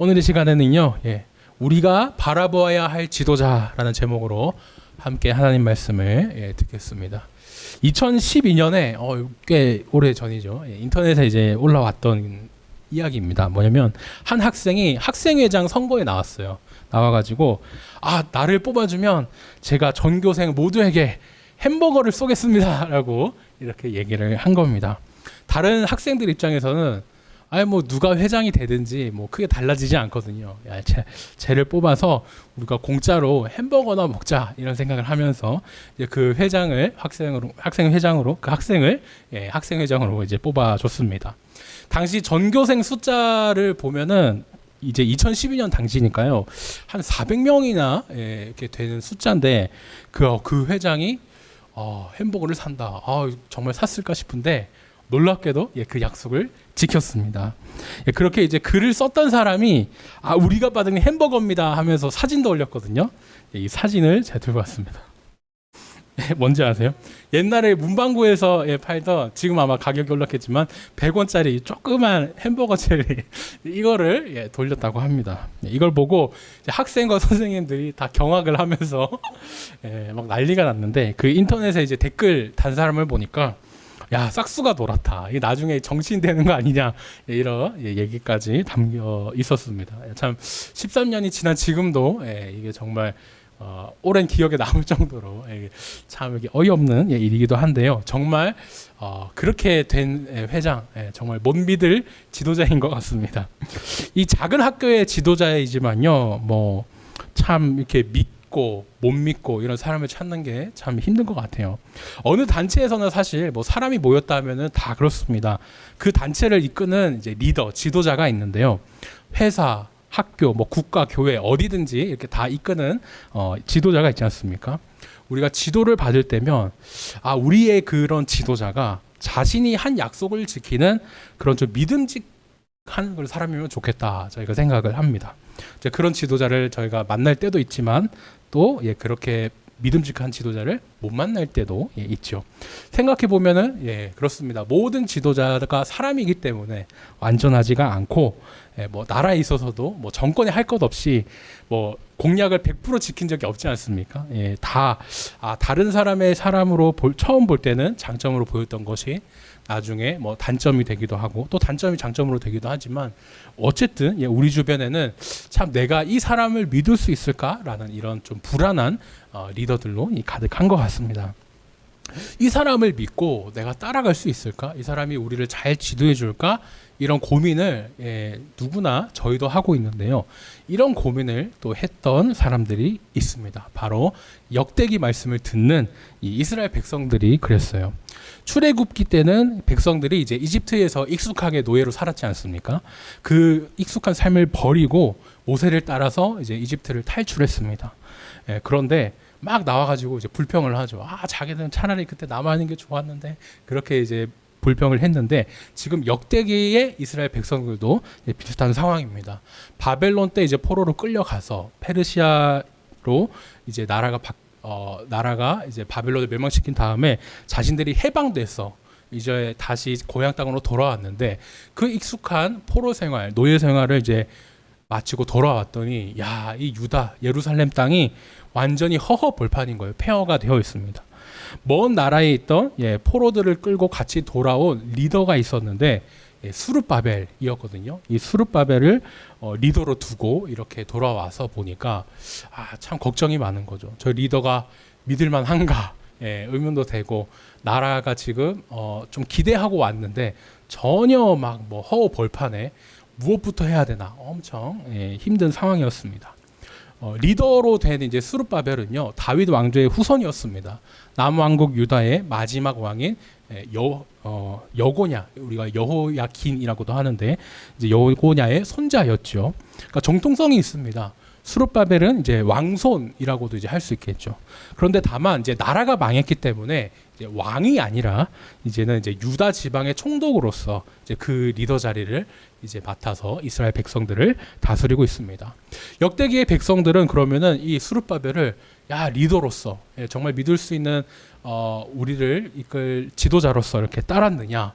오늘 이 시간에는요, 우리가 바라보아야 할 지도자라는 제목으로 함께 하나님 말씀을 듣겠습니다. 2012년에 꽤 오래 전이죠. 인터넷에 이제 올라왔던 이야기입니다. 뭐냐면 한 학생이 학생회장 선거에 나왔어요. 나와가지고 나를 뽑아주면 제가 전교생 모두에게 햄버거를 쏘겠습니다라고 이렇게 얘기를 한 겁니다. 다른 학생들 입장에서는 뭐 누가 회장이 되든지 뭐 크게 달라지지 않거든요. 쟤를 뽑아서 우리가 공짜로 햄버거나 먹자 이런 생각을 하면서 이제 그 회장을 학생회장으로 그 학생을 학생회장으로 이제 뽑아줬습니다. 당시 전교생 숫자를 보면은 이제 2012년 당시니까요 한 400명이나 이렇게 되는 숫자인데 그 회장이 햄버거를 산다. 정말 샀을까 싶은데 놀랍게도 그 약속을 지켰습니다. 그렇게 이제 글을 썼던 사람이 우리가 받은 햄버거입니다 하면서 사진도 올렸거든요. 이 사진을 제가 들고 왔습니다. 뭔지 아세요? 옛날에 문방구에서 팔던, 지금 아마 가격이 올랐겠지만 100원짜리 조그만 햄버거 젤리 이거를 돌렸다고 합니다. 이걸 보고 이제 학생과 선생님들이 다 경악을 하면서 막 난리가 났는데, 그 인터넷에 이제 댓글 단 사람을 보니까 싹수가 돌았다. 이게 나중에 정치인 되는 거 아니냐. 이런 얘기까지 담겨 있었습니다. 참 13년이 지난 지금도 이게 정말 오랜 기억에 남을 정도로 참 이게 어이없는 일이기도 한데요. 정말 그렇게 된 회장, 정말 못 믿을 지도자인 것 같습니다. 이 작은 학교의 지도자이지만요, 뭐 참 이렇게 믿고 못 믿고 이런 사람을 찾는 게 참 힘든 것 같아요. 어느 단체에서는 사실 뭐 사람이 모였다 하면은 다 그렇습니다. 그 단체를 이끄는 이제 리더, 지도자가 있는데요. 회사, 학교, 뭐 국가, 교회 어디든지 이렇게 다 이끄는 지도자가 있지 않습니까? 우리가 지도를 받을 때면 우리의 그런 지도자가 자신이 한 약속을 지키는 그런 좀 믿음직한 사람이면 좋겠다, 저희가 생각을 합니다. 이제 그런 지도자를 저희가 만날 때도 있지만 또 그렇게 믿음직한 지도자를 못 만날 때도 있죠. 생각해 보면은 그렇습니다. 모든 지도자가 사람이기 때문에 완전하지가 않고, 뭐 나라에 있어서도 뭐 정권에 할 것 없이 뭐 공약을 100% 지킨 적이 없지 않습니까? 다른 사람의 사람으로 처음 볼 때는 장점으로 보였던 것이 나중에 뭐 단점이 되기도 하고, 또 단점이 장점으로 되기도 하지만, 어쨌든 우리 주변에는 참 내가 이 사람을 믿을 수 있을까라는 이런 좀 불안한 리더들로 가득한 것 같습니다. 이 사람을 믿고 내가 따라갈 수 있을까? 이 사람이 우리를 잘 지도해 줄까? 이런 고민을 누구나 저희도 하고 있는데요. 이런 고민을 또 했던 사람들이 있습니다. 바로 역대기 말씀을 듣는 이 이스라엘 백성들이 그랬어요. 출애굽기 때는 백성들이 이제 이집트에서 익숙하게 노예로 살았지 않습니까? 그 익숙한 삶을 버리고 모세를 따라서 이제 이집트를 탈출했습니다. 그런데 막 나와가지고 이제 불평을 하죠. 자기들은 차라리 그때 남아있는 게 좋았는데, 그렇게 이제 불평을 했는데, 지금 역대기의 이스라엘 백성들도 비슷한 상황입니다. 바벨론 때 이제 포로로 끌려가서 페르시아로 이제 나라가 이제 바벨론을 멸망시킨 다음에 자신들이 해방돼서 이제 다시 고향 땅으로 돌아왔는데, 그 익숙한 포로 생활, 노예 생활을 이제 마치고 돌아왔더니 이 유다 예루살렘 땅이 완전히 허허벌판인 거예요. 폐허가 되어 있습니다. 먼 나라에 있던 포로들을 끌고 같이 돌아온 리더가 있었는데 수룹바벨이었거든요. 이 수룹바벨을 리더로 두고 이렇게 돌아와서 보니까 참 걱정이 많은 거죠. 저 리더가 믿을만 한가, 의문도 되고, 나라가 지금 좀 기대하고 왔는데 전혀 막 뭐 허허벌판에 무엇부터 해야 되나 엄청 힘든 상황이었습니다. 리더로 된 이제 스룹바벨은요, 다윗 왕조의 후손이었습니다. 남왕국 유다의 마지막 왕인 여고냐, 우리가 여호야긴이라고도 하는데 이제 여고냐의 손자였죠. 그러니까 정통성이 있습니다. 스룹바벨은 이제 왕손이라고도 이제 할 수 있겠죠. 그런데 다만 이제 나라가 망했기 때문에 이제 왕이 아니라 이제는 이제 유다 지방의 총독으로서 이제 그 리더 자리를 이제 맡아서 이스라엘 백성들을 다스리고 있습니다. 역대기의 백성들은 그러면은 이 스룹바벨을 리더로서 정말 믿을 수 있는 우리를 이끌 지도자로서 이렇게 따랐느냐?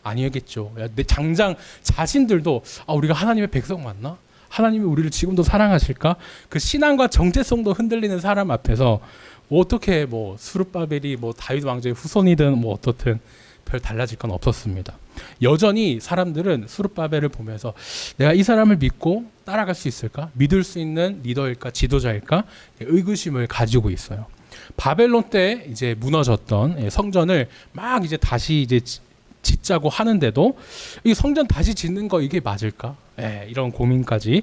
아니겠죠. 장장 자신들도 우리가 하나님의 백성 맞나? 하나님이 우리를 지금도 사랑하실까? 그 신앙과 정체성도 흔들리는 사람 앞에서 뭐 어떻게 뭐 스룹바벨이 뭐 다윗 왕조의 후손이든 뭐 어떻든 별 달라질 건 없었습니다. 여전히 사람들은 스룹바벨을 보면서 내가 이 사람을 믿고 따라갈 수 있을까? 믿을 수 있는 리더일까? 지도자일까? 의구심을 가지고 있어요. 바벨론 때 이제 무너졌던 성전을 막 이제 다시 이제 짓자고 하는데도 이 성전 다시 짓는 거 이게 맞을까? 이런 고민까지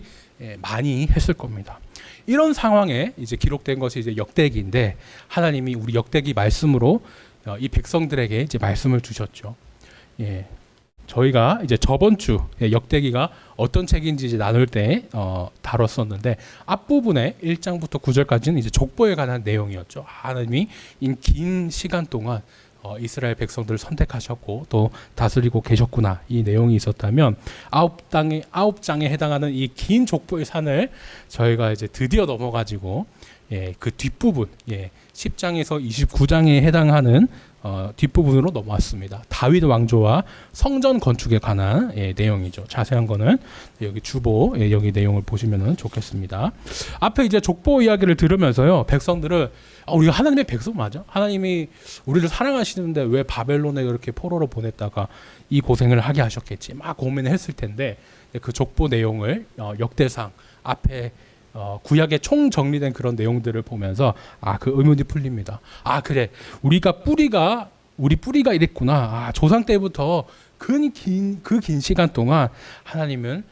많이 했을 겁니다. 이런 상황에 이제 기록된 것이 이제 역대기인데 하나님이 우리 역대기 말씀으로 이 백성들에게 이제 말씀을 주셨죠. 저희가 이제 저번 주 역대기가 어떤 책인지 이제 나눌 때 다뤘었는데 앞부분에 1장부터 9절까지는 이제 족보에 관한 내용이었죠. 하나님이 긴 시간 동안 이스라엘 백성들을 선택하셨고 또 다스리고 계셨구나 이 내용이 있었다면 아홉 장에 해당하는 이 긴 족보의 산을 저희가 이제 드디어 넘어가지고 그 뒷부분 10장에서 29장에 해당하는 뒷부분으로 넘어왔습니다. 다윗 왕조와 성전 건축에 관한 내용이죠. 자세한 거는 여기 주보 여기 내용을 보시면 좋겠습니다. 앞에 이제 족보 이야기를 들으면서요, 백성들은 우리가 하나님의 백성 맞아? 하나님이 우리를 사랑하시는데 왜 바벨론에 그렇게 포로로 보냈다가 이 고생을 하게 하셨겠지 막 고민을 했을 텐데 그 족보 내용을 역대상 앞에 구약에 총 정리된 그런 내용들을 보면서 그 의문이 풀립니다. 그래, 우리 뿌리가 이랬구나. 조상 때부터 그 긴 시간 동안 하나님은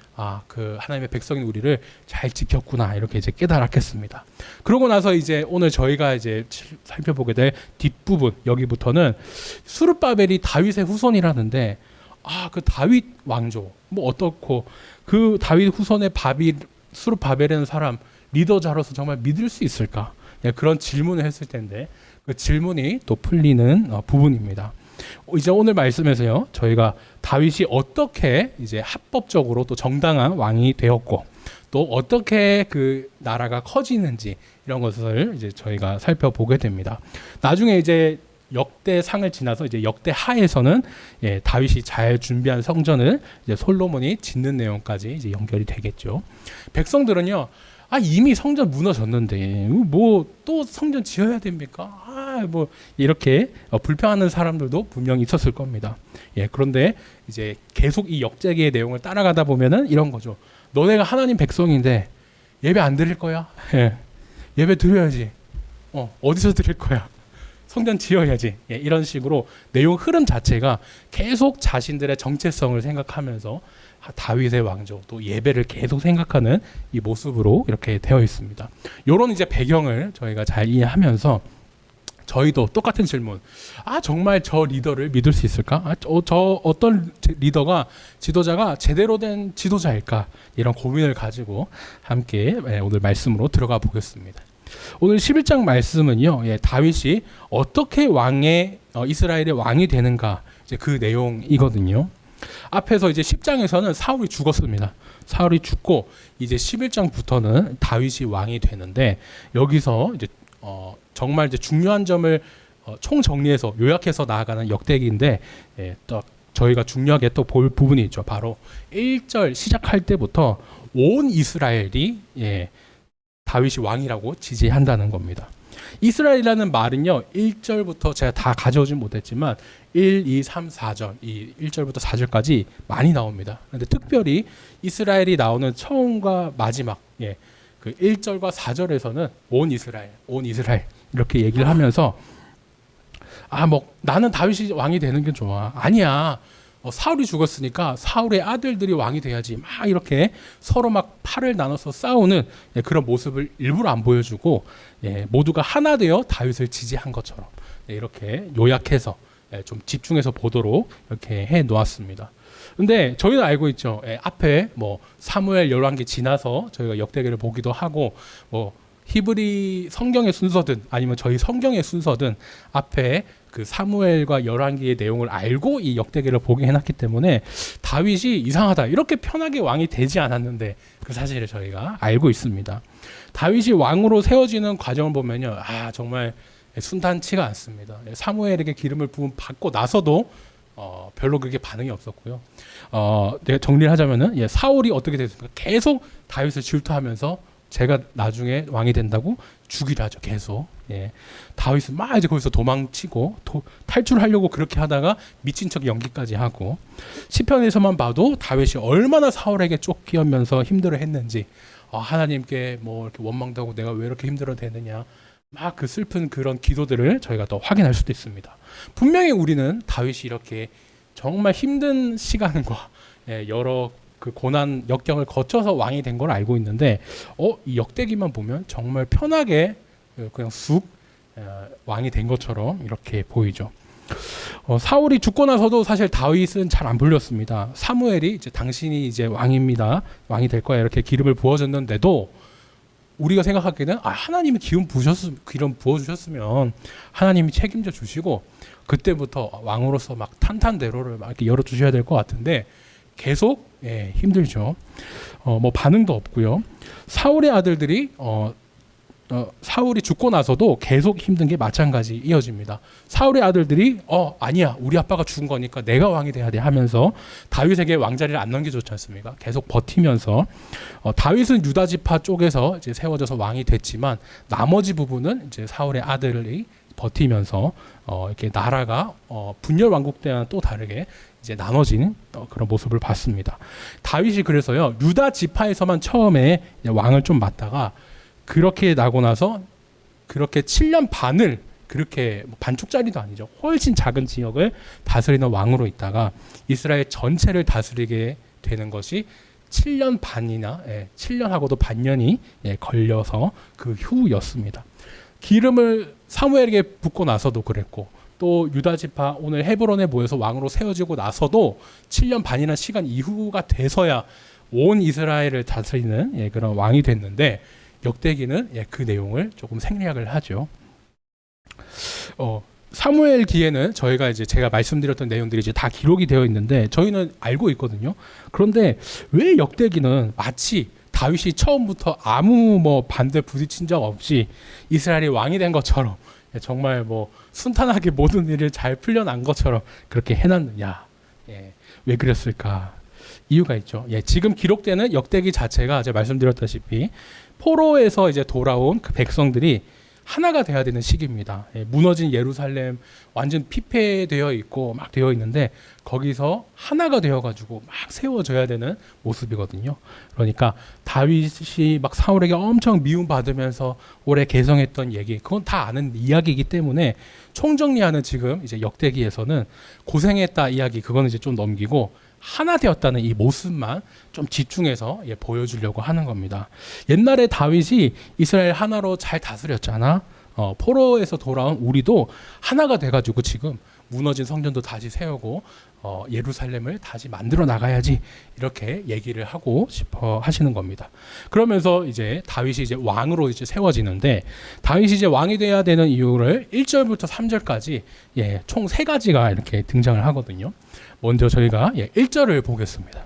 그 하나님의 백성인 우리를 잘 지켰구나 이렇게 이제 깨달았겠습니다. 그러고 나서 이제 오늘 저희가 이제 살펴보게 될 뒷부분 여기부터는 스룹바벨이 다윗의 후손이라는데 그 다윗 왕조 뭐 어떻고 그 다윗 후손의 스룹바벨이라는 사람 리더자로서 정말 믿을 수 있을까? 그런 질문을 했을 텐데 그 질문이 또 풀리는 부분입니다. 이제 오늘 말씀에서요, 저희가 다윗이 어떻게 이제 합법적으로 또 정당한 왕이 되었고 또 어떻게 그 나라가 커지는지 이런 것을 이제 저희가 살펴보게 됩니다. 나중에 이제 역대상을 지나서 이제 역대하에서는 다윗이 잘 준비한 성전을 이제 솔로몬이 짓는 내용까지 이제 연결이 되겠죠. 백성들은요, 이미 성전 무너졌는데 뭐 또 성전 지어야 됩니까? 뭐 이렇게 불평하는 사람들도 분명히 있었을 겁니다. 그런데 이제 계속 이 역대기의 내용을 따라가다 보면은 이런 거죠. 너네가 하나님 백성인데 예배 안 드릴 거야? 예배 드려야지. 어디서 드릴 거야? 성전 지어야지. 이런 식으로 내용 흐름 자체가 계속 자신들의 정체성을 생각하면서 다윗의 왕조 또 예배를 계속 생각하는 이 모습으로 이렇게 되어 있습니다. 이런 이제 배경을 저희가 잘 이해하면서 저희도 똑같은 질문. 정말 저 리더를 믿을 수 있을까? 저 어떤 리더가 지도자가 제대로 된 지도자일까? 이런 고민을 가지고 함께 오늘 말씀으로 들어가 보겠습니다. 오늘 11장 말씀은요, 다윗이 어떻게 이스라엘의 왕이 되는가 이제 그 내용이거든요. 앞에서 이제 10장에서는 사울이 죽었습니다. 사울이 죽고 이제 11장부터는 다윗이 왕이 되는데 여기서 이제 정말 이제 중요한 점을 총 정리해서 요약해서 나아가는 역대기인데 또 저희가 중요하게 또 볼 부분이 있죠. 바로 1절 시작할 때부터 온 이스라엘이 다윗이 왕이라고 지지한다는 겁니다. 이스라엘이라는 말은요, 1절부터 제가 다 가져오진 못했지만 1, 2, 3, 4절, 이 1절부터 4절까지 많이 나옵니다. 그런데 특별히 이스라엘이 나오는 처음과 마지막, 그 1절과 4절에서는 온 이스라엘 이렇게 얘기를 하면서 뭐 나는 다윗이 왕이 되는 게 좋아. 아니야. 사울이 죽었으니까 사울의 아들들이 왕이 돼야지. 막 이렇게 서로 막 팔을 나눠서 싸우는 그런 모습을 일부러 안 보여주고 모두가 하나 되어 다윗을 지지한 것처럼 이렇게 요약해서 좀 집중해서 보도록 이렇게 해 놓았습니다. 근데 저희는 알고 있죠. 앞에 뭐 사무엘 열왕기 지나서 저희가 역대기를 보기도 하고 뭐 히브리 성경의 순서든 아니면 저희 성경의 순서든 앞에 그 사무엘과 열왕기의 내용을 알고 이 역대기를 보게 해놨기 때문에 다윗이 이상하다 이렇게 편하게 왕이 되지 않았는데 그 사실을 저희가 알고 있습니다. 다윗이 왕으로 세워지는 과정을 보면요, 정말 순탄치가 않습니다. 사무엘에게 기름을 부음 받고 나서도 별로 그렇게 반응이 없었고요. 내가 정리를 하자면은 사울이 어떻게 됐습니까? 계속 다윗을 질투하면서 제가 나중에 왕이 된다고 죽이려 하죠. 계속. 다윗은 막 이제 거기서 도망치고 탈출하려고 그렇게 하다가 미친 척 연기까지 하고, 시편에서만 봐도 다윗이 얼마나 사울에게 쫓기면서 힘들어했는지, 하나님께 뭐 이렇게 원망도 하고 내가 왜 이렇게 힘들어되느냐, 막 그 슬픈 그런 기도들을 저희가 또 확인할 수도 있습니다. 분명히 우리는 다윗이 이렇게 정말 힘든 시간과 여러 그 고난 역경을 거쳐서 왕이 된 걸 알고 있는데, 이 역대기만 보면 정말 편하게 그냥 쑥 왕이 된 것처럼 이렇게 보이죠. 사울이 죽고 나서도 사실 다윗은 잘 안 불렸습니다. 사무엘이 이제 당신이 이제 왕입니다, 왕이 될 거야, 이렇게 기름을 부어줬는데도 우리가 생각하기에는 하나님이 기름 부어주셨으면 하나님이 책임져 주시고 그때부터 왕으로서 막 탄탄대로를 막 이렇게 열어주셔야 될 것 같은데 계속 힘들죠. 뭐 반응도 없고요. 사울의 아들들이 사울이 죽고 나서도 계속 힘든 게 마찬가지 이어집니다. 사울의 아들들이 아니야, 우리 아빠가 죽은 거니까 내가 왕이 돼야 돼 하면서 다윗에게 왕자리를 안 넘겨줬지 않습니까? 계속 버티면서 다윗은 유다 지파 쪽에서 이제 세워져서 왕이 됐지만 나머지 부분은 이제 사울의 아들이 버티면서 이렇게 나라가 분열 왕국 때와는 또 다르게 이제 나눠지는 그런 모습을 봤습니다. 다윗이 그래서요, 유다 지파에서만 처음에 왕을 좀 맡다가 그렇게 나고 나서 그렇게 7년 반을, 그렇게 반쪽짜리도 아니죠, 훨씬 작은 지역을 다스리는 왕으로 있다가 이스라엘 전체를 다스리게 되는 것이 7년 반이나 7년하고도 반년이 걸려서 그 후였습니다. 기름을 사무엘에게 붓고 나서도 그랬고, 또 유다 지파 오늘 헤브론에 모여서 왕으로 세워지고 나서도 7년 반이나 시간 이후가 돼서야 온 이스라엘을 다스리는 그런 왕이 됐는데, 역대기는 그 내용을 조금 생략을 하죠. 사무엘기에는 저희가 이제 제가 말씀드렸던 내용들이 이제 다 기록이 되어 있는데 저희는 알고 있거든요. 그런데 왜 역대기는 마치 다윗이 처음부터 아무 뭐 반대 부딪힌 적 없이 이스라엘이 왕이 된 것처럼 정말 뭐 순탄하게 모든 일을 잘 풀려난 것처럼 그렇게 해놨느냐? 왜 그랬을까? 이유가 있죠. 지금 기록되는 역대기 자체가 제가 말씀드렸다시피 포로에서 이제 돌아온 그 백성들이 하나가 돼야 되는 시기입니다. 무너진 예루살렘 완전 피폐되어 있고 막 되어 있는데 거기서 하나가 되어가지고 막 세워져야 되는 모습이거든요. 그러니까 다윗이 막 사울에게 엄청 미움받으면서 오래 개성했던 얘기, 그건 다 아는 이야기이기 때문에 총정리하는 지금 이제 역대기에서는 고생했다 이야기, 그거는 이제 좀 넘기고 하나 되었다는 이 모습만 좀 집중해서 보여주려고 하는 겁니다. 옛날에 다윗이 이스라엘 하나로 잘 다스렸잖아. 포로에서 돌아온 우리도 하나가 돼가지고 지금 무너진 성전도 다시 세우고 예루살렘을 다시 만들어 나가야지, 이렇게 얘기를 하고 싶어 하시는 겁니다. 그러면서 이제 다윗이 이제 왕으로 이제 세워지는데, 다윗이 이제 왕이 돼야 되는 이유를 1절부터 3절까지 총 3가지가 이렇게 등장을 하거든요. 먼저 저희가 1절을 보겠습니다.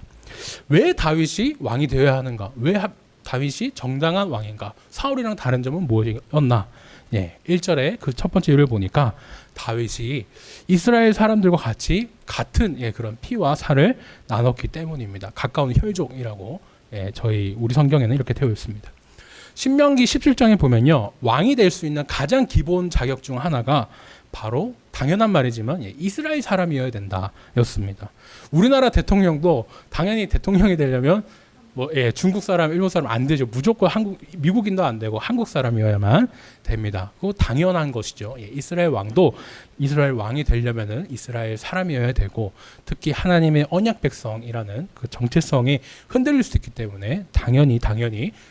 왜 다윗이 왕이 되어야 하는가? 왜 다윗이 정당한 왕인가? 사울이랑 다른 점은 무엇이었나? 1절에 그 첫 번째 이유를 보니까 다윗이 이스라엘 사람들과 같이 같은 그런 피와 살을 나눴기 때문입니다. 가까운 혈족이라고 우리 성경에는 이렇게 되어 있습니다. 신명기 17장에 보면요, 왕이 될 수 있는 가장 기본 자격 중 하나가 바로 당연한 말이지만 이스라엘 사람이어야 된다였습니다. 우리나라 대통령도 당연히 대통령이 되려면 중국 사람, 일본 사람 안 되죠. 무조건 미국인도 안 되고 한국 사람이어야만 됩니다. 그거 당연한 것이죠. 이스라엘 왕도 이스라엘 왕이 되려면은 이스라엘 사람이어야 되고, 특히 하나님의 언약 백성이라는 그 정체성이 흔들릴 수 있기 때문에 당연히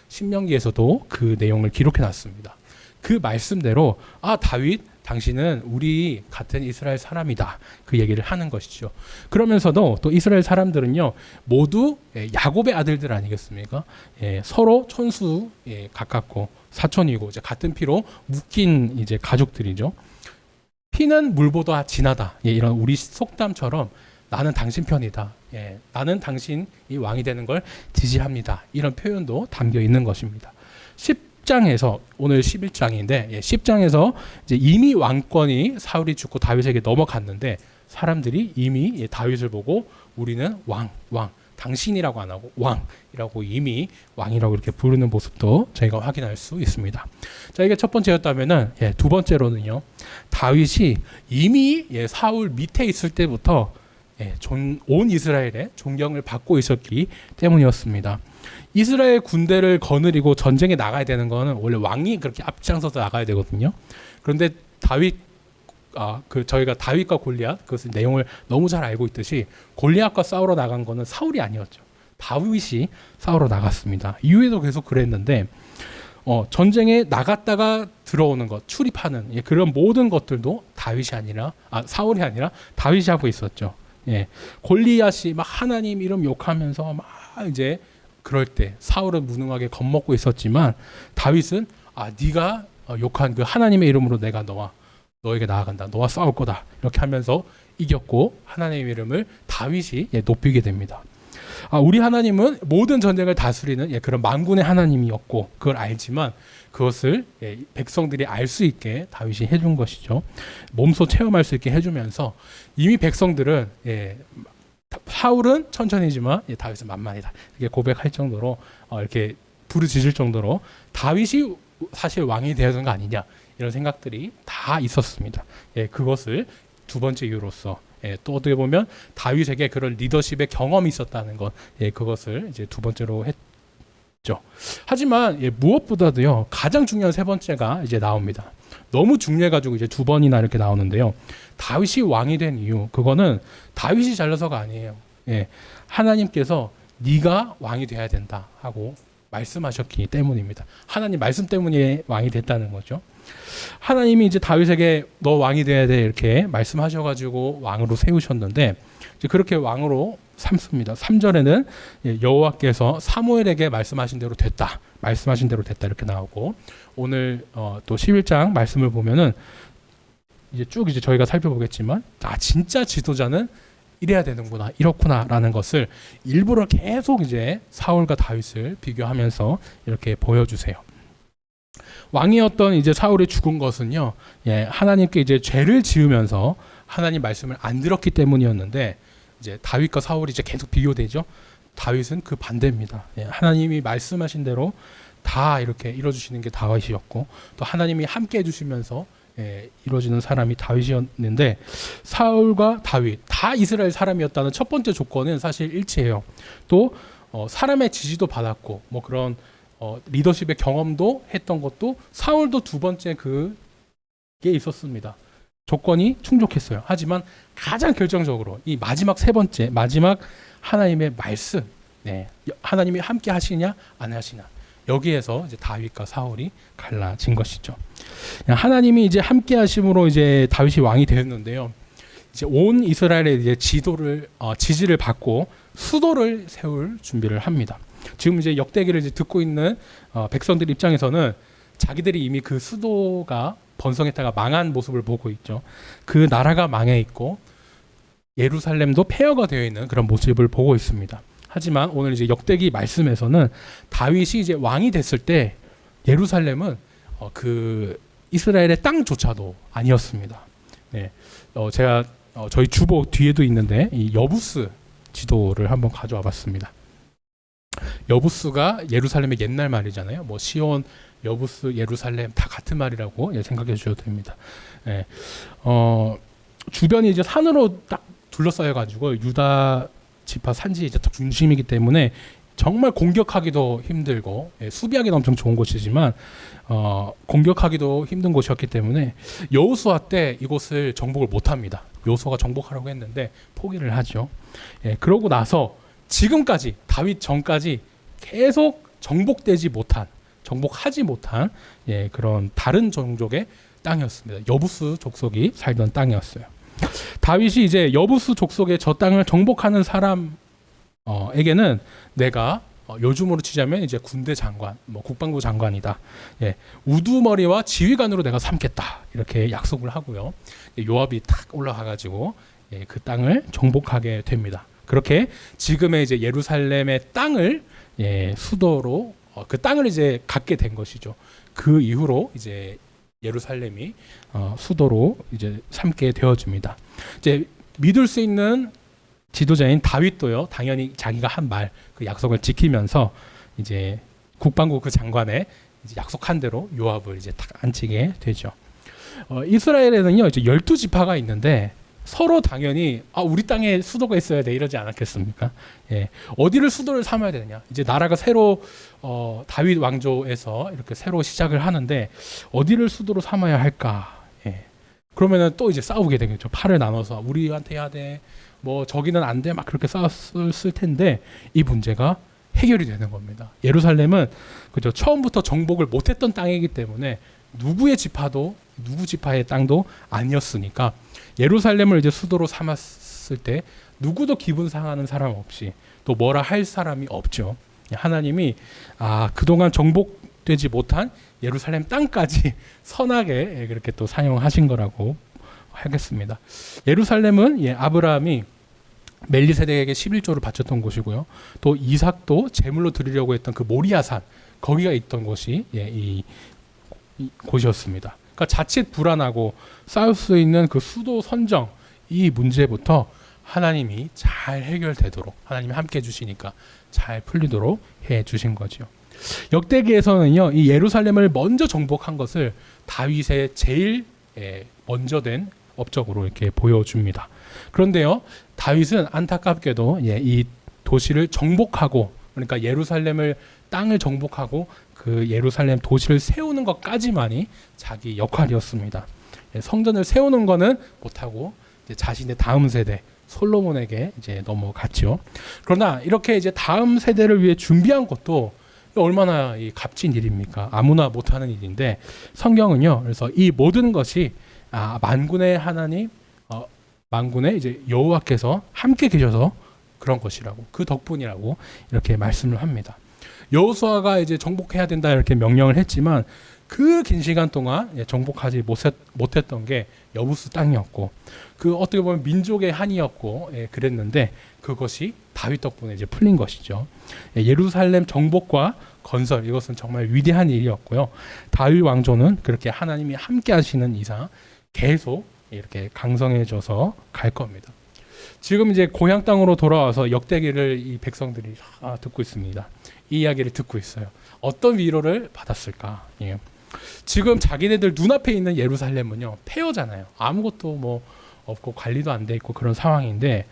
신명기에서도 그 내용을 기록해 놨습니다. 그 말씀대로 다윗 당신은 우리 같은 이스라엘 사람이다, 그 얘기를 하는 것이죠. 그러면서도 또 이스라엘 사람들은요 모두 야곱의 아들들 아니겠습니까? 서로 촌수 가깝고 사촌이고 이제 같은 피로 묶인 이제 가족들이죠. 피는 물보다 진하다, 이런 우리 속담처럼 나는 당신 편이다, 나는 당신이 왕이 되는 걸 지지합니다, 이런 표현도 담겨 있는 것입니다. 10장에서 오늘 11장인데 10장에서 이제 이미 왕권이 사울이 죽고 다윗에게 넘어갔는데 사람들이 이미 다윗을 보고 우리는 왕, 당신이라고 안 하고 왕이라고 이미 왕이라고 이렇게 부르는 모습도 저희가 확인할 수 있습니다. 자, 이게 첫 번째였다면은 두 번째로는요. 다윗이 이미 사울 밑에 있을 때부터 온 이스라엘의 존경을 받고 있었기 때문이었습니다. 이스라엘 군대를 거느리고 전쟁에 나가야 되는 거는 원래 왕이 그렇게 앞장서서 나가야 되거든요. 그런데 저희가 다윗과 골리앗 그것을 내용을 너무 잘 알고 있듯이 골리앗과 싸우러 나간 거는 사울이 아니었죠. 다윗이 싸우러 나갔습니다. 이후에도 계속 그랬는데 전쟁에 나갔다가 들어오는 것, 출입하는 그런 모든 것들도 사울이 아니라 다윗이 하고 있었죠. 골리앗이 막 하나님 이름 욕하면서 막 이제 그럴 때 사울은 무능하게 겁먹고 있었지만 다윗은 네가 욕한 그 하나님의 이름으로 내가 너에게 나아간다. 너와 싸울 거다. 이렇게 하면서 이겼고 하나님의 이름을 다윗이 높이게 됩니다. 우리 하나님은 모든 전쟁을 다스리는 그런 만군의 하나님이었고 그걸 알지만 그것을 백성들이 알 수 있게 다윗이 해준 것이죠. 몸소 체험할 수 있게 해주면서 이미 백성들은 사울은 천천히지만 다윗은 만만이다. 이렇게 고백할 정도로 이렇게 부르짖을 정도로 다윗이 사실 왕이 되어야 되는 거 아니냐 이런 생각들이 다 있었습니다. 그것을 두 번째 이유로서 또 어떻게 보면 다윗에게 그런 리더십의 경험이 있었다는 것, 그것을 이제 두 번째로 했죠. 하지만 무엇보다도요 가장 중요한 세 번째가 이제 나옵니다. 너무 중요해가지고 이제 두 번이나 이렇게 나오는데요. 다윗이 왕이 된 이유, 그거는 다윗이 잘나서가 아니에요. 하나님께서 네가 왕이 돼야 된다 하고 말씀하셨기 때문입니다. 하나님 말씀 때문에 왕이 됐다는 거죠. 하나님이 이제 다윗에게 너 왕이 돼야 돼 이렇게 말씀하셔가지고 왕으로 세우셨는데 이제 그렇게 왕으로 삼습니다. 3절에는 여호와께서 사무엘에게 말씀하신 대로 됐다 이렇게 나오고 오늘 또 11장 말씀을 보면은 이제 쭉 이제 저희가 살펴보겠지만 진짜 지도자는 이래야 되는구나 이렇구나라는 것을 일부러 계속 이제 사울과 다윗을 비교하면서 이렇게 보여주세요. 왕이었던 이제 사울이 죽은 것은요, 하나님께 이제 죄를 지으면서 하나님 말씀을 안 들었기 때문이었는데 이제 다윗과 사울이 이제 계속 비교되죠. 다윗은 그 반대입니다. 하나님이 말씀하신 대로 다 이렇게 이루어주시는 게 다윗이었고 또 하나님이 함께 해주시면서 이루어지는 사람이 다윗이었는데 사울과 다윗 다 이스라엘 사람이었다는 첫 번째 조건은 사실 일치해요. 또 사람의 지지도 받았고 뭐 그런 리더십의 경험도 했던 것도 사울도 두 번째 그게 있었습니다. 조건이 충족했어요. 하지만 가장 결정적으로 이 마지막 세 번째 마지막 하나님의 말씀, 하나님이 함께 하시냐 안 하시냐 여기에서 이제 다윗과 사울이 갈라진 것이죠. 하나님이 이제 함께 하심으로 이제 다윗이 왕이 되었는데요. 이제 온 이스라엘의 이제 지지를 받고 수도를 세울 준비를 합니다. 지금 이제 역대기를 이제 듣고 있는 백성들 입장에서는 자기들이 이미 그 수도가 번성했다가 망한 모습을 보고 있죠. 그 나라가 망해 있고 예루살렘도 폐허가 되어 있는 그런 모습을 보고 있습니다. 하지만 오늘 이제 역대기 말씀에서는 다윗이 이제 왕이 됐을 때 예루살렘은 그 이스라엘의 땅조차도 아니었습니다. 제가 저희 주보 뒤에도 있는데 이 여부스 지도를 한번 가져와 봤습니다. 여부스가 예루살렘의 옛날 말이잖아요. 뭐 시온, 여부스, 예루살렘 다 같은 말이라고 생각해 주셔도 됩니다. 주변이 이제 산으로 딱 둘러싸여 가지고 유다 지파 산지 이제 딱 중심이기 때문에 정말 공격하기도 힘들고 수비하기는 엄청 좋은 곳이지만 공격하기도 힘든 곳이었기 때문에 여호수아 때 이곳을 정복을 못합니다. 여호수아가 정복하라고 했는데 포기를 하죠. 그러고 나서 지금까지 다윗 전까지 계속 정복하지 못한 그런 다른 종족의 땅이었습니다. 여부스 족속이 살던 땅이었어요. 다윗이 이제 여부스 족속의 저 땅을 정복하는 사람에게는 내가 요즘으로 치자면 이제 군대 장관, 뭐 국방부 장관이다. 우두머리와 지휘관으로 내가 삼겠다. 이렇게 약속을 하고요. 요압이 탁 올라가가지고 그 땅을 정복하게 됩니다. 그렇게 지금의 이제 예루살렘의 땅을 수도로 그 땅을 이제 갖게 된 것이죠. 그 이후로 이제 예루살렘이 수도로 이제 삼게 되어집니다. 이제 믿을 수 있는 지도자인 다윗도요. 당연히 자기가 한 말 그 약속을 지키면서 이제 국방부 그 장관에 이제 약속한 대로 요압을 이제 딱 앉히게 되죠. 이스라엘에는요 이제 12지파가 있는데 서로 당연히 우리 땅에 수도가 있어야 돼 이러지 않았겠습니까? 예. 어디를 수도를 삼아야 되느냐? 이제 나라가 새로 다윗 왕조에서 이렇게 새로 시작을 하는데 어디를 수도로 삼아야 할까? 예. 그러면은 또 이제 싸우게 되겠죠. 팔을 나눠서 우리한테 해야 돼. 뭐 저기는 안 돼. 막 그렇게 싸웠을 텐데 이 문제가 해결이 되는 겁니다. 예루살렘은 그죠 처음부터 정복을 못했던 땅이기 때문에 누구의 지파도 누구 지파의 땅도 아니었으니까 예루살렘을 이제 수도로 삼았을 때 누구도 기분 상하는 사람 없이 또 뭐라 할 사람이 없죠. 하나님이 그동안 정복되지 못한 예루살렘 땅까지 선하게 그렇게 또 사용하신 거라고 하겠습니다. 예루살렘은 아브라함이 멜리세덱에게 11조를 바쳤던 곳이고요. 또 이삭도 제물로 드리려고 했던 그 모리아산 거기가 있던 곳이 이 곳이었습니다. 그러니까 자칫 불안하고 싸울 수 있는 그 수도 선정 이 문제부터 하나님이 잘 해결되도록 하나님이 함께 해주시니까 잘 풀리도록 해주신 거죠. 역대기에서는요 이 예루살렘을 먼저 정복한 것을 다윗의 제일 먼저 된 업적으로 이렇게 보여줍니다. 그런데요 다윗은 안타깝게도 이 도시를 정복하고 그러니까 예루살렘을 땅을 정복하고 그 예루살렘 도시를 세우는 것까지만이 자기 역할이었습니다. 성전을 세우는 거는 못하고 이제 자신의 다음 세대 솔로몬에게 이제 넘어갔죠. 그러나 이렇게 이제 다음 세대를 위해 준비한 것도 얼마나 값진 일입니까? 아무나 못하는 일인데 성경은요. 그래서 이 모든 것이 만군의 하나님, 만군의 이제 여호와께서 함께 계셔서 그런 것이라고 그 덕분이라고 이렇게 말씀을 합니다. 여호수아가 이제 정복해야 된다 이렇게 명령을 했지만 그 긴 시간 동안 정복하지 못했던 게 여부스 땅이었고 그 어떻게 보면 민족의 한이었고 그랬는데 그것이 다윗 덕분에 이제 풀린 것이죠. 예루살렘 정복과 건설 이것은 정말 위대한 일이었고요. 다윗 왕조는 그렇게 하나님이 함께 하시는 이상 계속 이렇게 강성해져서 갈 겁니다. 지금 이제 고향 땅으로 돌아와서 역대기를 이 백성들이 듣고 있습니다. 이 이야기를 듣고 있어요. 어떤 위로를 받았을까? 지금 자기네들 눈앞에 있는 예루살렘은요 폐허잖아요. 아무것도 뭐 없고 관리도 안 돼 있고 그런 상황인데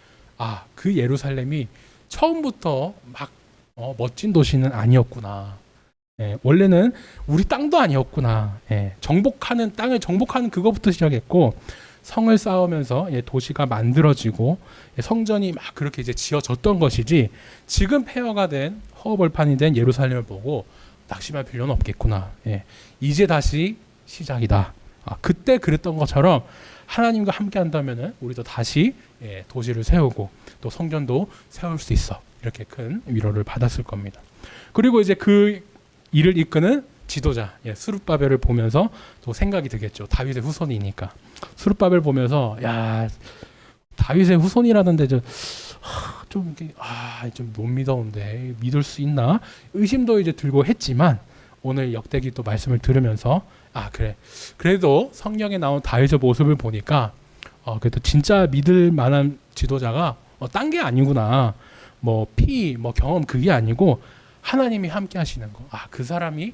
그 예루살렘이 처음부터 막 멋진 도시는 아니었구나. 원래는 우리 땅도 아니었구나. 정복하는 땅을 정복하는 그거부터 시작했고 성을 쌓으면서 도시가 만들어지고 성전이 막 그렇게 이제 지어졌던 것이지 지금 폐허가 된 허허벌판이 된 예루살렘을 보고 낙심할 필요는 없겠구나. 이제 다시 시작이다. 그때 그랬던 것처럼 하나님과 함께 한다면은 우리도 다시 도시를 세우고 또 성전도 세울 수 있어. 이렇게 큰 위로를 받았을 겁니다. 그리고 이제 그 일을 이끄는 지도자 스룹바벨을 보면서 또 생각이 들겠죠. 다윗의 후손이니까 스룹바벨 보면서 다윗의 후손이라던데 좀 못 믿어온데 믿을 수 있나 의심도 이제 들고 했지만 오늘 역대기 또 말씀을 들으면서 그래도 성경에 나온 다윗의 모습을 보니까 그래도 진짜 믿을 만한 지도자가 딴 게 아니구나. 뭐 경험 그게 아니고 하나님이 함께 하시는 거. 그 사람이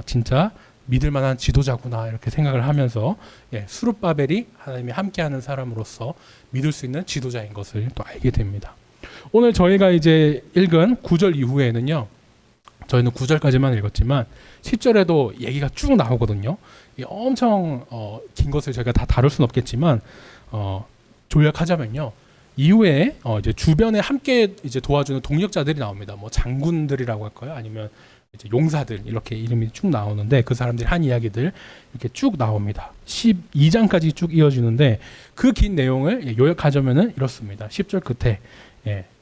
진짜 믿을 만한 지도자구나 이렇게 생각을 하면서 스룹바벨이 하나님이 함께하는 사람으로서 믿을 수 있는 지도자인 것을 또 알게 됩니다. 오늘 저희가 이제 읽은 9절 이후에는요. 저희는 9절까지만 읽었지만 10절에도 얘기가 쭉 나오거든요. 엄청 긴 것을 저희가 다 다룰 수는 없겠지만 조약하자면요. 이후에 이제 주변에 함께 이제 도와주는 동력자들이 나옵니다. 뭐 장군들이라고 할까요? 아니면 이제 용사들 이렇게 이름이 쭉 나오는데 그 사람들이 한 이야기들 이렇게 쭉 나옵니다. 12장까지 쭉 이어지는데 그 긴 내용을 요약하자면은 이렇습니다. 10절 끝에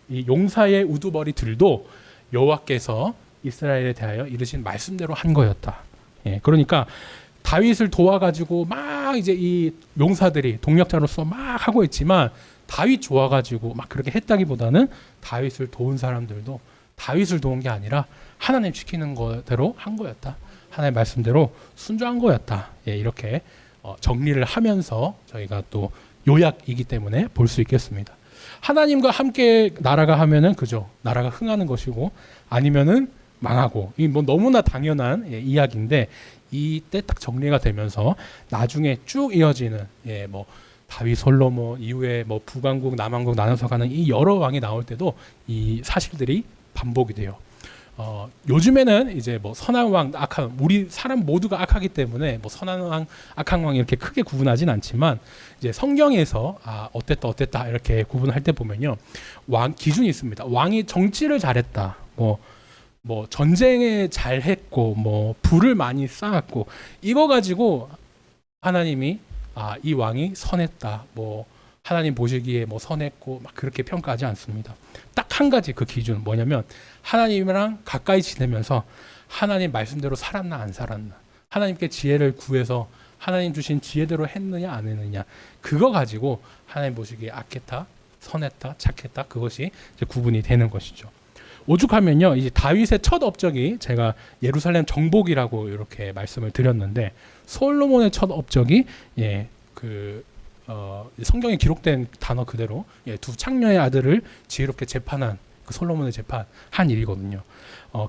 이 용사의 우두머리들도 여호와께서 이스라엘에 대하여 이르신 말씀대로 한 거였다. 그러니까 다윗을 도와가지고 막 이제 이 용사들이 동력자로서 막 하고 있지만 다윗 좋아가지고 막 그렇게 했다기보다는 다윗을 도운 사람들도 다윗을 도운 게 아니라 하나님 시키는 거대로 한 거였다. 하나님의 말씀대로 순종한 거였다. 이렇게 정리를 하면서 저희가 또 요약이기 때문에 볼 수 있겠습니다. 하나님과 함께 나라가 하면은 그죠, 나라가 흥하는 것이고 아니면은 망하고, 이 뭐 너무나 당연한 이야기인데 이때 딱 정리가 되면서 나중에 쭉 이어지는 뭐 다윗, 솔로몬 이후에 뭐 북왕국, 남왕국 나눠서 가는 이 여러 왕이 나올 때도 이 사실들이 반복이 돼요. 요즘에는 이제 뭐 선한 왕, 악한 왕, 우리 사람 모두가 악하기 때문에 뭐 선한 왕, 악한 왕 이렇게 크게 구분하진 않지만 이제 성경에서 어땠다 이렇게 구분할 때 보면요, 왕 기준이 있습니다. 왕이 정치를 잘했다, 뭐 전쟁에 잘했고, 뭐 부를 많이 쌓았고, 이거 가지고 하나님이 이 왕이 선했다, 뭐 하나님 보시기에 뭐 선했고 막 그렇게 평가하지 않습니다. 딱 한 가지 그 기준 뭐냐면 하나님이랑 가까이 지내면서 하나님 말씀대로 살았나 안 살았나, 하나님께 지혜를 구해서 하나님 주신 지혜대로 했느냐 안 했느냐, 그거 가지고 하나님 보시기에 악했다, 선했다, 착했다, 그것이 이제 구분이 되는 것이죠. 오죽하면요, 이제 다윗의 첫 업적이 제가 예루살렘 정복이라고 이렇게 말씀을 드렸는데, 솔로몬의 첫 업적이 성경에 기록된 단어 그대로 두 창녀의 아들을 지혜롭게 재판한 그 솔로몬의 재판한 일이거든요.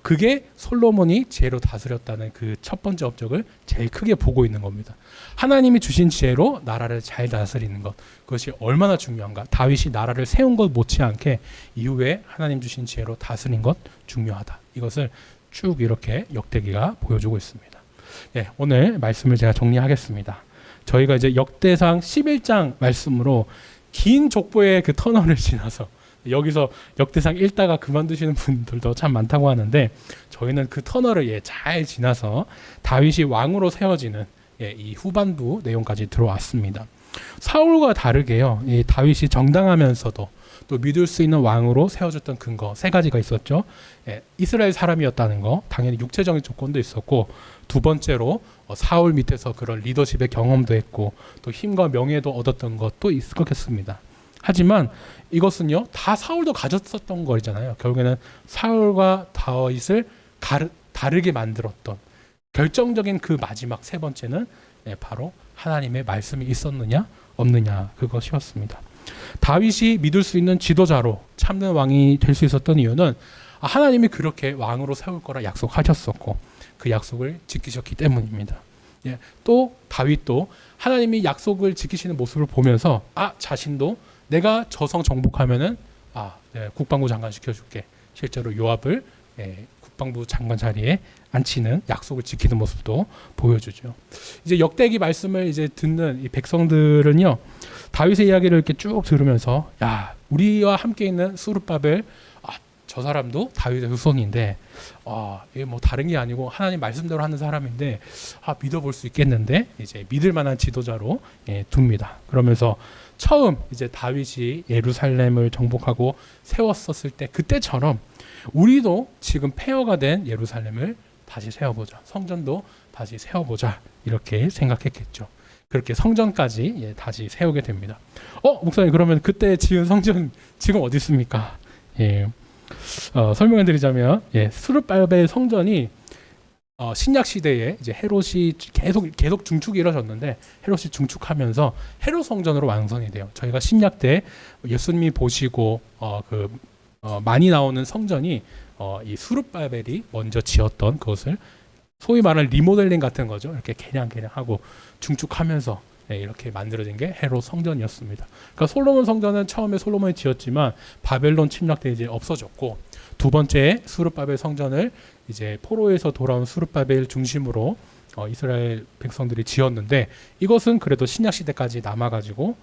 그게 솔로몬이 지혜로 다스렸다는 그 첫 번째 업적을 제일 크게 보고 있는 겁니다. 하나님이 주신 지혜로 나라를 잘 다스리는 것, 그것이 얼마나 중요한가. 다윗이 나라를 세운 것 못지않게 이후에 하나님 주신 지혜로 다스린 것 중요하다. 이것을 쭉 이렇게 역대기가 보여주고 있습니다. 오늘 말씀을 제가 정리하겠습니다. 저희가 이제 역대상 11장 말씀으로 긴 족보의 그 터널을 지나서 여기서 역대상 읽다가 그만두시는 분들도 참 많다고 하는데, 저희는 그 터널을 잘 지나서 다윗이 왕으로 세워지는 이 후반부 내용까지 들어왔습니다. 사울과 다르게요, 이 다윗이 정당하면서도 또 믿을 수 있는 왕으로 세워졌던 근거 세 가지가 있었죠. 이스라엘 사람이었다는 거, 당연히 육체적인 조건도 있었고, 두 번째로 사울 밑에서 그런 리더십의 경험도 했고, 또 힘과 명예도 얻었던 것도 있을 거겠습니다. 하지만 이것은요, 다 사울도 가졌었던 거잖아요. 결국에는 사울과 다윗을 다르게 만들었던 결정적인 그 마지막 세 번째는 바로 하나님의 말씀이 있었느냐 없느냐, 그것이었습니다. 다윗이 믿을 수 있는 지도자로 참된 왕이 될 수 있었던 이유는 하나님이 그렇게 왕으로 세울 거라 약속하셨었고 그 약속을 지키셨기 때문입니다. 또 다윗도 하나님이 약속을 지키시는 모습을 보면서 자신도 내가 저성 정복하면은 국방부 장관 시켜줄게. 실제로 요압을 국방부 장관 자리에 앉히는 약속을 지키는 모습도 보여주죠. 이제 역대기 말씀을 이제 듣는 이 백성들은요, 다윗의 이야기를 이렇게 쭉 들으면서 우리와 함께 있는 스룹바벨, 저 사람도 다윗의 후손인데 이게 뭐 다른 게 아니고 하나님 말씀대로 하는 사람인데 믿어볼 수 있겠는데, 이제 믿을 만한 지도자로 둡니다. 그러면서 처음 이제 다윗이 예루살렘을 정복하고 세웠었을 때 그때처럼 우리도 지금 폐허가 된 예루살렘을 다시 세워보자, 성전도 다시 세워보자, 이렇게 생각했겠죠. 그렇게 성전까지 다시 세우게 됩니다. 목사님, 그러면 그때 지은 성전 지금 어디 있습니까? 설명해 드리자면 스룹바벨 성전이 신약 시대에 이제 헤롯이 계속 중축이 이루어졌는데, 헤롯이 중축하면서 헤롯 성전으로 완성이 돼요. 저희가 신약 때 예수님이 보시고 많이 나오는 성전이 이 스룹바벨이 먼저 지었던 그것을 소위 말하는 리모델링 같은 거죠. 이렇게 개량하고 중축하면서 이렇게 만들어진 게 헤롯 성전이었습니다. 그러니까 솔로몬 성전은 처음에 솔로몬이 지었지만 바벨론 침략 때 이제 없어졌고, 두 번째 스룹바벨 성전을 이제 포로에서 돌아온 스룹바벨 중심으로 이스라엘 백성들이 지었는데, 이것은 그래도 신약 시대까지 남아가지고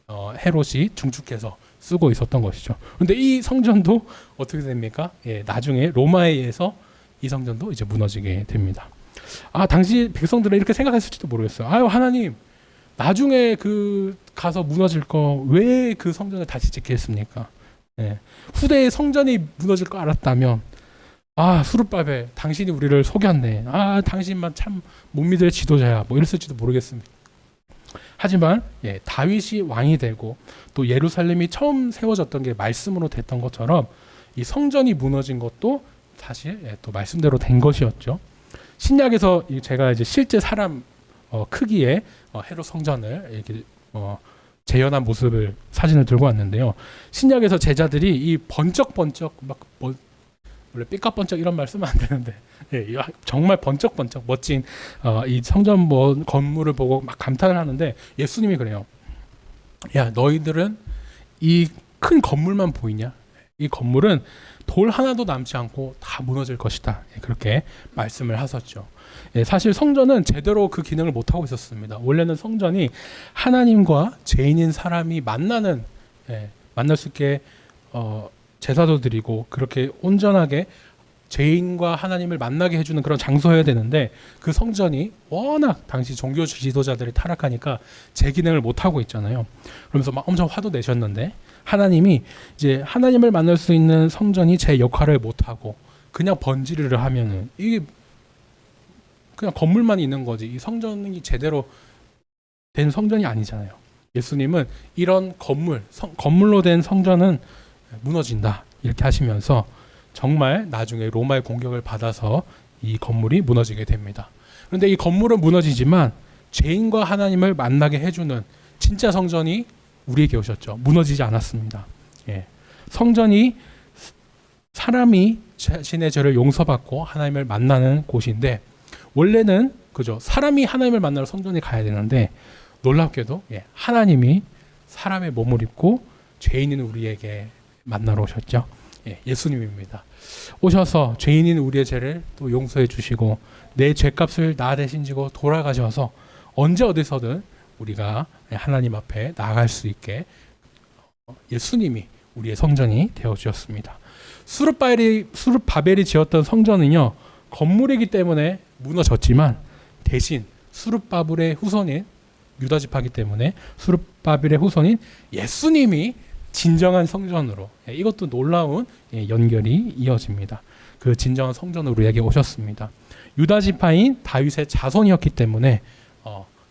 헤롯이 중축해서 쓰고 있었던 것이죠. 그런데 이 성전도 어떻게 됩니까? 나중에 로마에 의해서 이 성전도 이제 무너지게 됩니다. 당시 백성들은 이렇게 생각했을지도 모르겠어요. 하나님, 나중에 가서 무너질 거 왜 그 성전을 다시 짓게 했습니까? 후대의 성전이 무너질 거 알았다면, 스룹바벨, 당신이 우리를 속였네. 당신만 참 못 믿을 지도자야. 뭐 이랬을지도 모르겠습니다. 하지만 다윗이 왕이 되고 또 예루살렘이 처음 세워졌던 게 말씀으로 됐던 것처럼 이 성전이 무너진 것도 사실 또 말씀대로 된 것이었죠. 신약에서 제가 이제 실제 사람 크기의 헤롯 성전을 이렇게 재현한 모습을 사진을 들고 왔는데요. 신약에서 제자들이 이 번쩍번쩍 원래 삐까번쩍 이런 말 쓰면 안 되는데 정말 번쩍번쩍 멋진 이 성전 건물을 보고 막 감탄을 하는데 예수님이 그래요. 야, 너희들은 이 큰 건물만 보이냐? 이 건물은 돌 하나도 남지 않고 다 무너질 것이다. 그렇게 말씀을 하셨죠. 사실 성전은 제대로 그 기능을 못하고 있었습니다. 원래는 성전이 하나님과 죄인인 사람이 만날 수 있게 제사도 드리고 그렇게 온전하게 죄인과 하나님을 만나게 해주는 그런 장소여야 되는데 그 성전이 워낙 당시 종교 지도자들이 타락하니까 제 기능을 못하고 있잖아요. 그러면서 막 엄청 화도 내셨는데 하나님이 이제 하나님을 만날 수 있는 성전이 제 역할을 못하고 그냥 번지르르 하면은 이게 그냥 건물만 있는 거지 이 성전이 제대로 된 성전이 아니잖아요. 예수님은 이런 건물로 된 성전은 무너진다 이렇게 하시면서 정말 나중에 로마의 공격을 받아서 이 건물이 무너지게 됩니다. 그런데 이 건물은 무너지지만 죄인과 하나님을 만나게 해주는 진짜 성전이 우리에게 오셨죠. 무너지지 않았습니다. 성전이 사람이 자신의 죄를 용서받고 하나님을 만나는 곳인데 원래는 그죠. 사람이 하나님을 만나러 성전에 가야 되는데 놀랍게도 하나님이 사람의 몸을 입고 죄인인 우리에게 만나러 오셨죠. 예수님입니다. 오셔서 죄인인 우리의 죄를 또 용서해 주시고 내 죄값을 나 대신 지고 돌아가셔서 언제 어디서든 우리가 하나님 앞에 나아갈 수 있게 예수님이 우리의 성전이 되어 주셨습니다. 수룹바벨이 지었던 성전은요 건물이기 때문에 무너졌지만 대신 수룹바벨의 후손인 유다 지파이기 때문에 수룹바벨의 후손인 예수님이 진정한 성전으로 이것도 놀라운 연결이 이어집니다. 그 진정한 성전으로 우리에게 오셨습니다. 유다 지파인 다윗의 자손이었기 때문에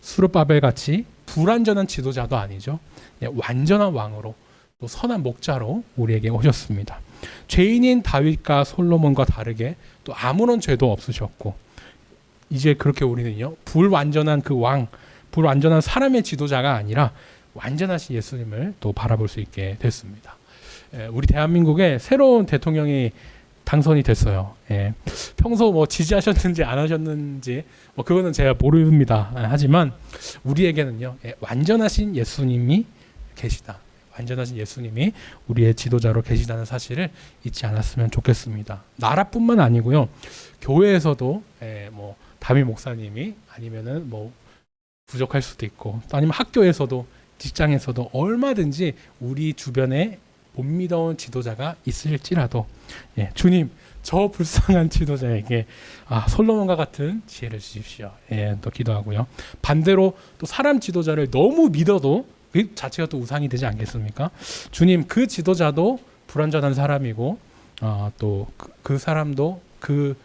수룹바벨 같이 불완전한 지도자도 아니죠. 완전한 왕으로 또 선한 목자로 우리에게 오셨습니다. 죄인인 다윗과 솔로몬과 다르게 또 아무런 죄도 없으셨고 이제 그렇게 우리는요 불완전한 그 왕, 불완전한 사람의 지도자가 아니라 완전하신 예수님을 또 바라볼 수 있게 됐습니다. 우리 대한민국에 새로운 대통령이 당선이 됐어요. 평소 지지하셨는지 안 하셨는지 그거는 제가 모릅니다. 하지만 우리에게는요 완전하신 예수님이 계시다. 완전하신 예수님이 우리의 지도자로 계시다는 사실을 잊지 않았으면 좋겠습니다. 나라뿐만 아니고요 교회에서도 담임 목사님이 아니면은 부족할 수도 있고 또 아니면 학교에서도 직장에서도 얼마든지 우리 주변에 못 믿어온 지도자가 있을지라도 주님 저 불쌍한 지도자에게 솔로몬과 같은 지혜를 주십시오. 또 기도하고요. 반대로 또 사람 지도자를 너무 믿어도 그 자체가 또 우상이 되지 않겠습니까? 주님 그 지도자도 불완전한 사람이고 또 그 사람도 그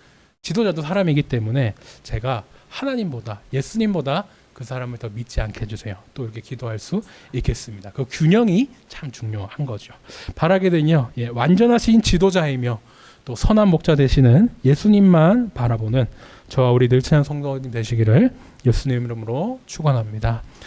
지도자도 사람이기 때문에 제가 하나님보다 예수님보다 그 사람을 더 믿지 않게 해주세요. 또 이렇게 기도할 수 있겠습니다. 그 균형이 참 중요한 거죠. 바라기는요 완전하신 지도자이며 또 선한 목자 되시는 예수님만 바라보는 저와 우리 늘친한 성도님 되시기를 예수님 이름으로 축원합니다.